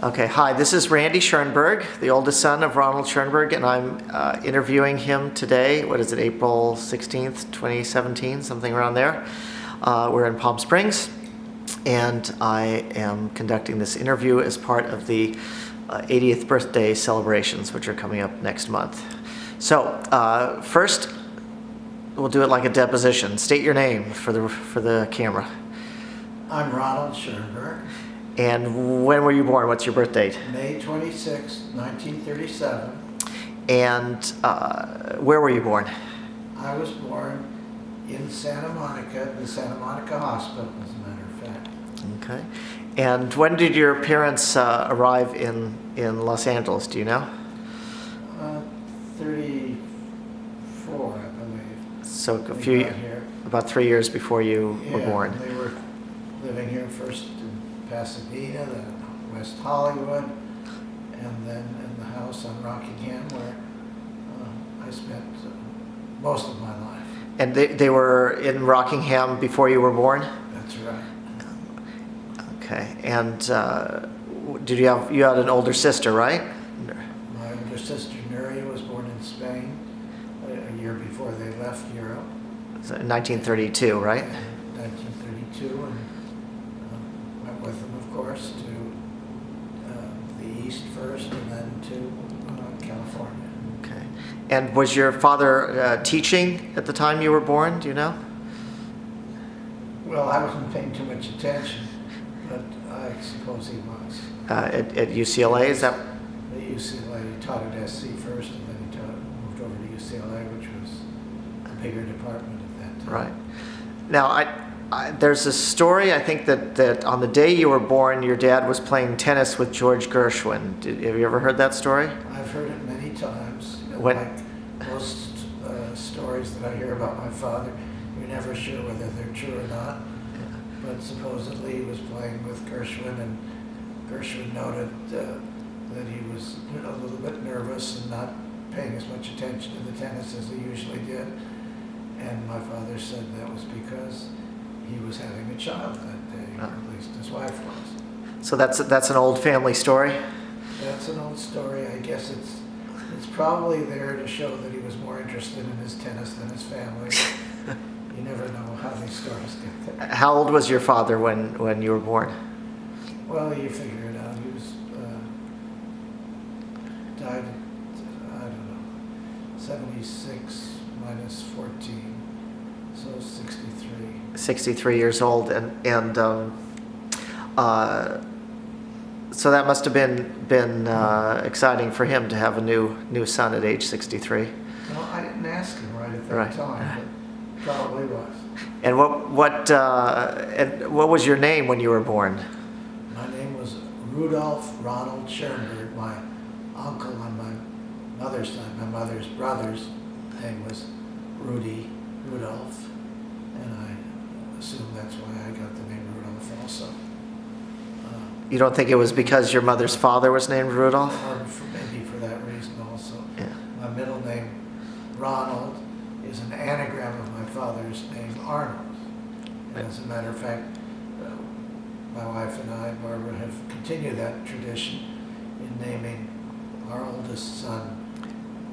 Okay, hi, this is Randy Schoenberg, the oldest son of Ronald Schoenberg, and I'm interviewing him today. What is it, April 16th, 2017, something around there. We're in Palm Springs, and I am conducting this interview as part of the 80th birthday celebrations, which are coming up next month. So, first, we'll do it like a deposition. State your name for the camera. I'm Ronald Schoenberg. And when were you born? What's your birth date? May 26, 1937. And where were you born? I was born in Santa Monica, the Santa Monica Hospital, as a matter of fact. Okay. And when did your parents arrive in Los Angeles? Do you know? 34, I believe. So They got here. about 3 years before you were born. They were living here first in Pasadena, then West Hollywood, and then in the house on Rockingham, where I spent most of my life. And they were in Rockingham before you were born? That's right. Okay. And did you had an older sister, right? My older sister Nuria was born in Spain a year before they left Europe. So in 1932, right? In 1932, and went with them, of course, to the East first, and then to California. Okay. And was your father teaching at the time you were born? Do you know? Well, I wasn't paying too much attention, but I suppose he was. At UCLA, is that? At UCLA, he taught at SC first, and then he moved over to UCLA, which was a bigger department at that time. Right. Now, there's a story, I think, that on the day you were born, your dad was playing tennis with George Gershwin. Have you ever heard that story? I've heard it many times. When- Like most stories that I hear about my father, you're never sure whether they're true or not. But supposedly he was playing with Gershwin, and Gershwin noted that he was a little bit nervous and not paying as much attention to the tennis as he usually did. And my father said that was because he was having a child that day, or at least his wife was. So that's an old family story? That's an old story. I guess it's probably there to show that he was more interested in his tennis than his family. You never know how these stories get there. How old was your father when you were born? Well, you figure it out. He was died at, I don't know, 76 minus 14, so 63. 63 years old, and so that must have been exciting for him to have a new son at age 63. Well, I didn't ask him right at that Right. time, but probably was. And what was your name when you were born? My name was Rudolph Ronald Schoenberg. My uncle on my mother's side, my mother's brother's name was Rudolph, and I assume that's why I got the name Rudolph also. You don't think it was because your mother's father was named Rudolph? Or maybe for that reason also. Yeah. My middle name, Ronald, is an anagram of my father's name, Arnold. And as a matter of fact, my wife and I, Barbara, have continued that tradition in naming our oldest son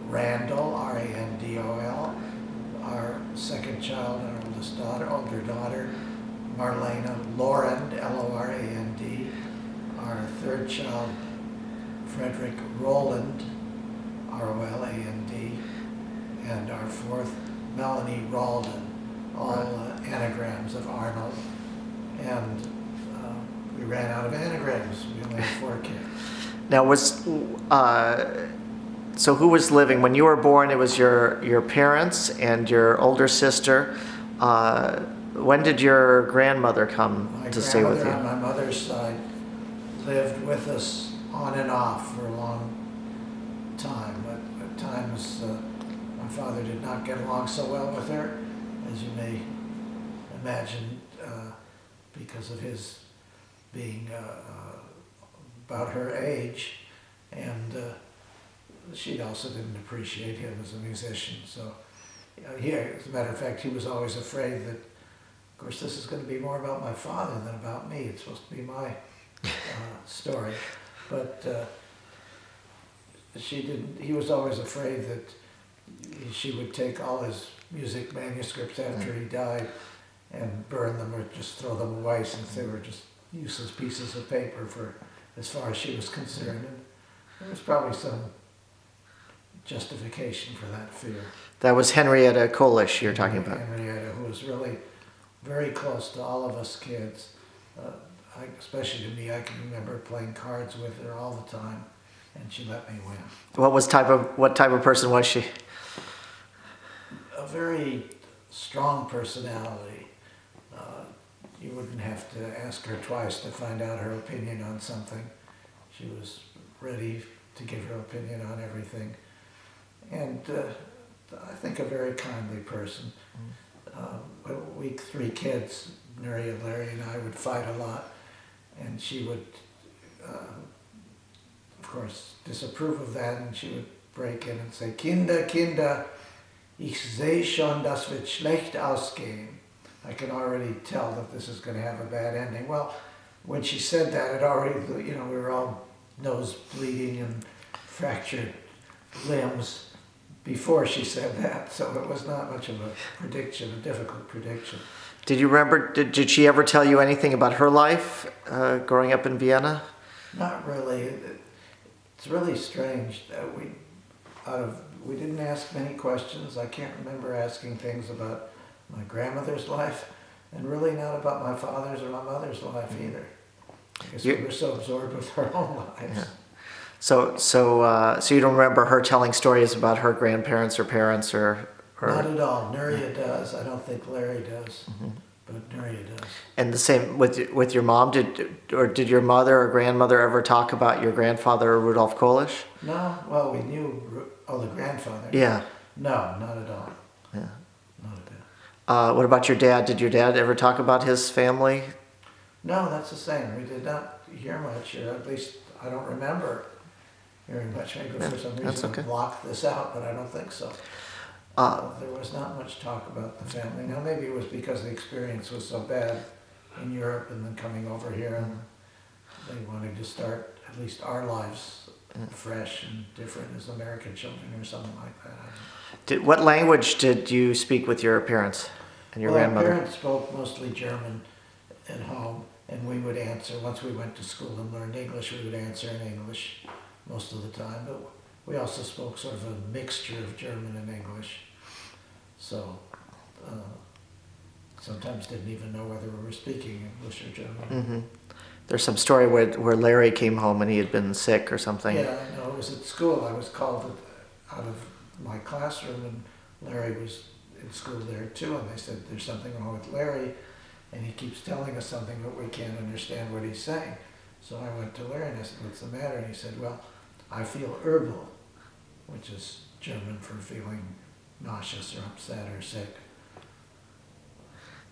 Randall, R-A-N-D-O-L, our second child, our older daughter, Marlena Lorand, L-O-R-A-N-D, our third child, Frederick Roland, R-O-L-A-N-D, and our fourth, Melanie Ralden, all anagrams of Arnold. And we ran out of anagrams. We only had 4 kids. Now, so who was living when you were born? It was your parents and your older sister. When did your grandmother come to stay with you? My grandmother on my mother's side lived with us on and off for a long time. But at times, my father did not get along so well with her, as you may imagine, because of his being about her age, and she also didn't appreciate him as a musician. So, as a matter of fact, he was always afraid that, of course, this is going to be more about my father than about me. It's supposed to be my story. But she didn't. He was always afraid that she would take all his music manuscripts after he died and burn them or just throw them away, since they were just useless pieces of paper for as far as she was concerned. And there was probably some justification for that fear. That was Henrietta Kolish you're talking about. Henrietta, who was really very close to all of us kids. Especially to me, I can remember playing cards with her all the time, and she let me win. What type of person was she? A very strong personality. You wouldn't have to ask her twice to find out her opinion on something. She was ready to give her opinion on everything. And I think a very kindly person. We three kids, Nuria, Larry, and I would fight a lot. And she would, of course, disapprove of that, and she would break in and say, Kinder, Kinder, ich sehe schon, das wird schlecht ausgehen. I can already tell that this is going to have a bad ending. Well, when she said that, it already, we were all nose bleeding and fractured limbs before she said that, so it was not much of a prediction, a difficult prediction. Did you remember, did she ever tell you anything about her life growing up in Vienna? Not really. It's really strange that we didn't ask many questions. I can't remember asking things about my grandmother's life, and really not about my father's or my mother's life either. I guess we were so absorbed with our own lives. Yeah. So you don't remember her telling stories about her grandparents or parents or... Not at all. Nuria does. I don't think Larry does, but Nuria does. And the same with your mom. Did your mother or grandmother ever talk about your grandfather, Rudolf Kolish? No. Well, we knew. The grandfather. Yeah. No, not at all. Yeah. Not at all. What about your dad? Did your dad ever talk about his family? No, that's the same. We did not hear much, or at least I don't remember hearing much. Maybe for some reason I blocked this out, but I don't think so. There was not much talk about the family. Now, maybe it was because the experience was so bad in Europe and then coming over here, and they wanted to start at least our lives fresh and different as American children or something like that. What language did you speak with your parents and your grandmother? Our parents spoke mostly German at home, and we would answer. Once we went to school and learned English, we would answer in English most of the time, but we also spoke sort of a mixture of German and English. So sometimes didn't even know whether we were speaking English or German. Mm-hmm. There's some story where Larry came home and he had been sick or something. Yeah, I know. It was at school. I was called out of my classroom, and Larry was in school there too, and they said, there's something wrong with Larry, and he keeps telling us something, but we can't understand what he's saying. So I went to Larry and I said, what's the matter? And he said, well, I feel übel, which is German for feeling nauseous or upset or sick.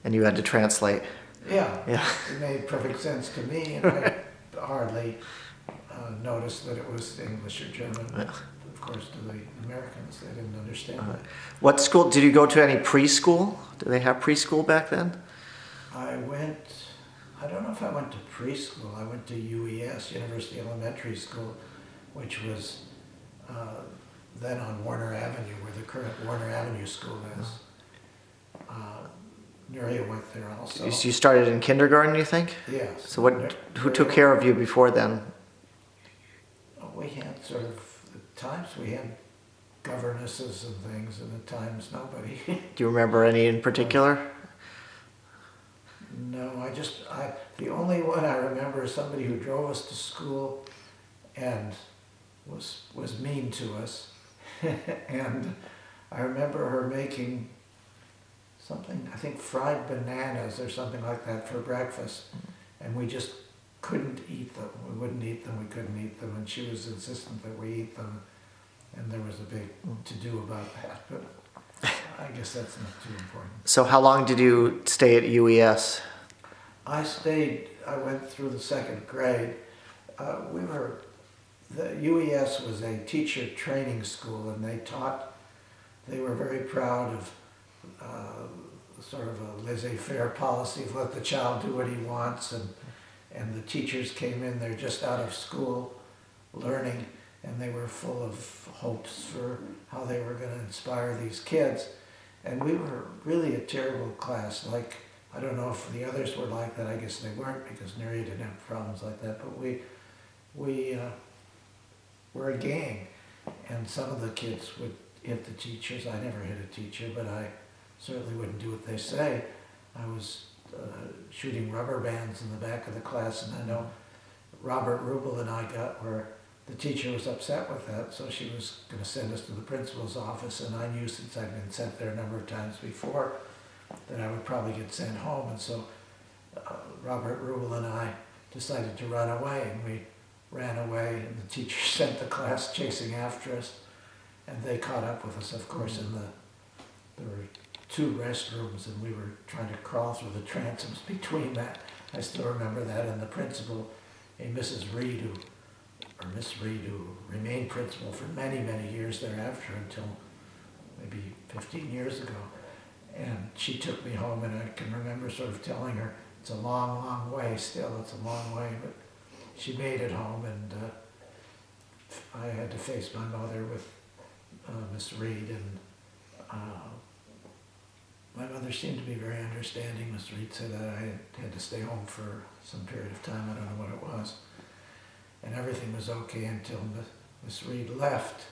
And you had to translate. Yeah. Yeah. It made perfect sense to me, and I hardly noticed that it was English or German. Yeah. Of course, to the Americans, they didn't understand it. What school, did you go to any preschool? Did they have preschool back then? I don't know if I went to preschool. I went to UES, University Elementary School, which was then on Warner Avenue, where the current Warner Avenue School is. Nuria went there also. So you started in kindergarten, you think? Yes. So who took care of you before then? We had sort of, at times we had governesses and things, and at times nobody. Do you remember any in particular? No, the only one I remember is somebody who drove us to school and was mean to us. And I remember her making something, I think fried bananas or something like that for breakfast, and we just couldn't eat them. We wouldn't eat them, we couldn't eat them, and she was insistent that we eat them, and there was a big to-do about that, but I guess that's not too important. So how long did you stay at UES? I went through the second grade. The UES was a teacher training school, and they were very proud of sort of a laissez-faire policy of let the child do what he wants, and the teachers came in, they're just out of school, learning, and they were full of hopes for how they were going to inspire these kids. And we were really a terrible class. Like, I don't know if the others were like that. I guess they weren't, because Neria didn't have problems like that. But we were a gang, and some of the kids would hit the teachers. I never hit a teacher, but I certainly wouldn't do what they say. I was shooting rubber bands in the back of the class, and I know Robert Rubel and I got where the teacher was upset with that, so she was going to send us to the principal's office, and I knew, since I'd been sent there a number of times before, that I would probably get sent home. And so Robert Rubel and I decided to run away, and we ran away, and the teacher sent the class chasing after us, and they caught up with us, of course, there were 2 restrooms, and we were trying to crawl through the transoms between that. I still remember that. And the principal, a Mrs. Reed, Miss Reed, who remained principal for many, many years thereafter, until maybe 15 years ago. And she took me home, and I can remember sort of telling her, it's a long, long way still, it's a long way, but she made it home, and I had to face my mother with Miss Reed, and my mother seemed to be very understanding. Miss Reed said that I had to stay home for some period of time, I don't know what it was. And everything was okay until Miss Reed left,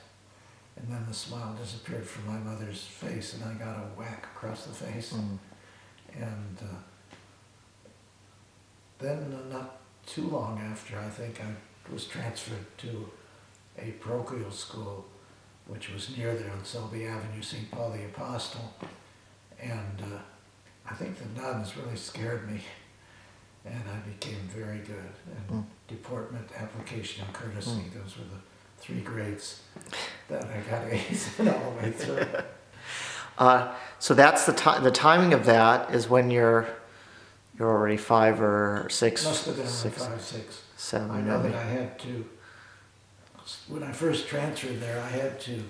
and then the smile disappeared from my mother's face, and I got a whack across the face. And then not too long after, I think I was transferred to a parochial school, which was near there on Selby Avenue, St. Paul the Apostle. And I think the nuns really scared me, and I became very good. And deportment, application, and courtesy, those were the 3 grades that I got A's in all the way through. So that's the timing of that is when you're already 5 or 6. Must have been around 6, 5, 6. 7. I know that I had to, when I first transferred there, I had to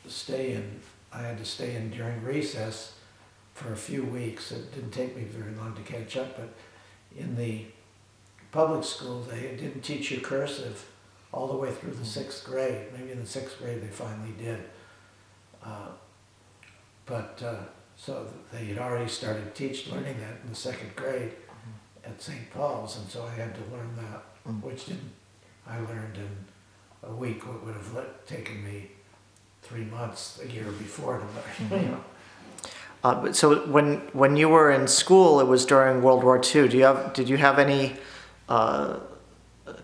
stay in during recess for a few weeks. It didn't take me very long to catch up, but in the public school, they didn't teach you cursive all the way through the 6th grade. Maybe in the 6th grade they finally did. So they had already started learning that in the 2nd grade at St. Paul's, and so I had to learn that, which I learned in a week, what would have taken me 3 months a year before to learn. You know. But so when you were in school, it was during World War II. Did you have any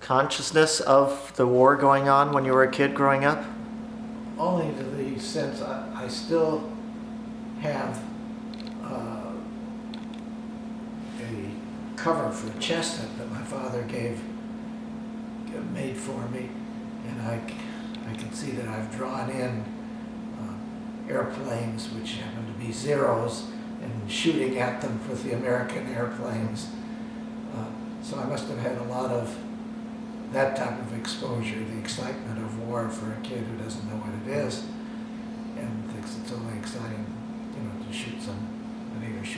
consciousness of the war going on when you were a kid growing up? Only to the sense I still have a cover for a chestnut that my father made for me, and I can see that I've drawn in airplanes which happen to be Zeros and shooting at them with the American airplanes. So I must have had a lot of that type of exposure, the excitement of war for a kid who doesn't know what it is and thinks it's only exciting, to shoot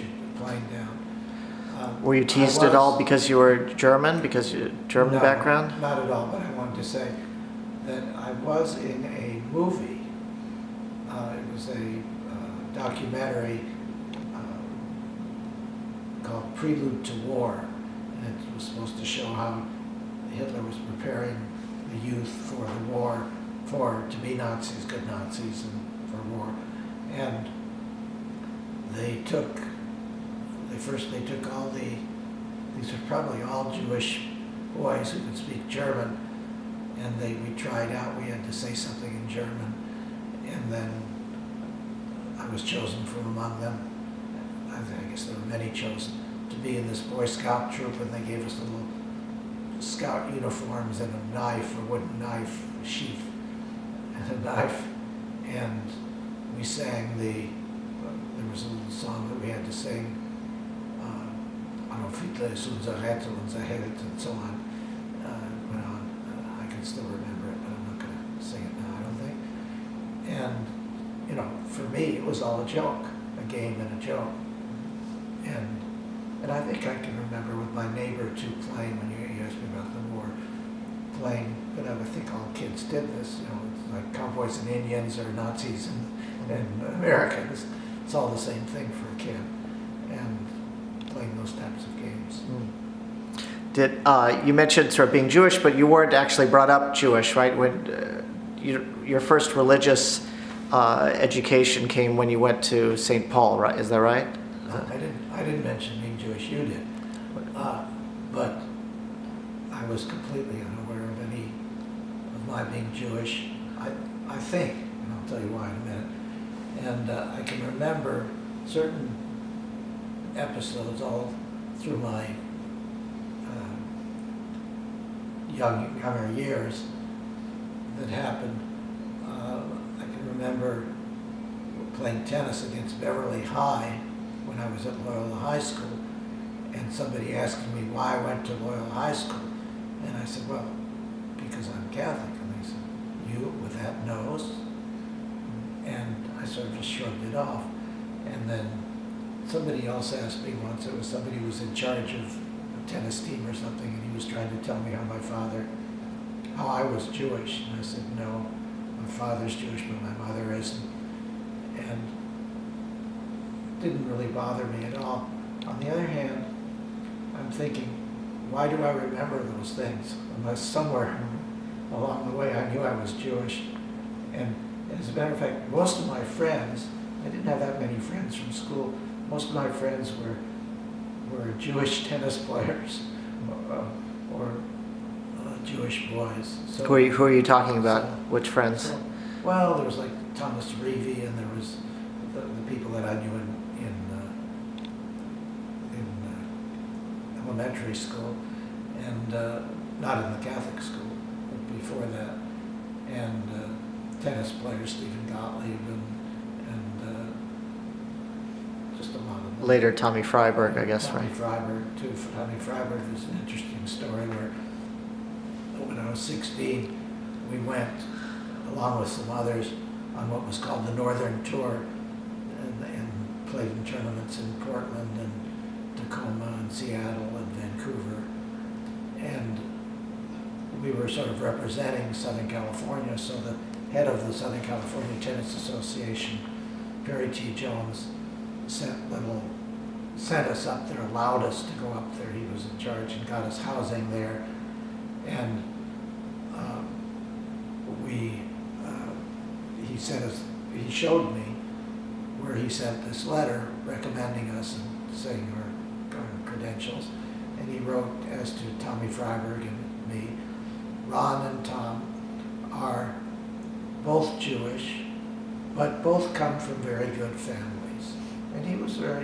a plane down. Were you teased at all because you were German, No, background? Not at all, but I wanted to say that I was in a movie. It was a documentary called Prelude to War, and it was supposed to show how Hitler was preparing the youth for the war, to be Nazis, good Nazis, and for war. And they took all these were probably all Jewish boys who could speak German, and we tried out, we had to say something in German, and then I was chosen from among them. I guess there were many chosen to be in this Boy Scout troop, and they gave us little scout uniforms and a knife, a wooden knife, a sheath, and a knife, and we sang there was a little song that we had to sing, Hitler ist unser Retter, unser Held, and so on. Went on. I can still remember it, but I'm not going to sing it now, I don't think. And, for me, it was all a joke, a game and a joke. And I think I can remember with my neighbor too playing, when you asked me about the war, playing, but I would think all kids did this, you know, it's like cowboys and Indians or Nazis and Americans. It's all the same thing for a kid, and playing those types of games. Did you mentioned sort of being Jewish, but you weren't actually brought up Jewish, right? When your first religious education came when you went to St. Paul, right? Is that right? I didn't mention being Jewish. You did, but I was completely unaware of any of my being Jewish. I think, and I'll tell you why in a minute. And I can remember certain episodes all through my younger years that happened. I can remember playing tennis against Beverly High when I was at Loyola High School, and somebody asking me why I went to Loyola High School. And I said, well, because I'm Catholic. And they said, you with that nose? And I sort of just shrugged it off. And then somebody else asked me once, it was somebody who was in charge of a tennis team or something, and he was trying to tell me how I was Jewish. And I said, no, my father's Jewish, but my mother isn't. And it didn't really bother me at all. On the other hand, I'm thinking, why do I remember those things? Unless somewhere along the way I knew I was Jewish. And as a matter of fact, most of my friends, I didn't have that many friends from school, most of my friends were Jewish tennis players or Jewish boys. So, Who are you talking about? Which friends? Well, there was like Thomas Reevy, and there was the people that I knew in elementary school, and not in the Catholic school, but before that, and tennis players, Stephen Gottlieb, and just a lot of them. Later, Tommy Freiberg, I guess, Tommy right? Freiberg, too. Tommy Freiberg is an interesting story where when I was 16, we went, along with some others, on what was called the Northern Tour, and played in tournaments in Portland and Tacoma and Seattle and Vancouver. And we were sort of representing Southern California, so the head of the Southern California Tennis Association, Perry T. Jones, sent us up there, allowed us to go up there. He was in charge and got us housing there. And he showed me where he sent this letter recommending us and saying our credentials. And he wrote as to Tommy Freiberg and me, Ron and Tom are both Jewish, but both come from very good families. And he was very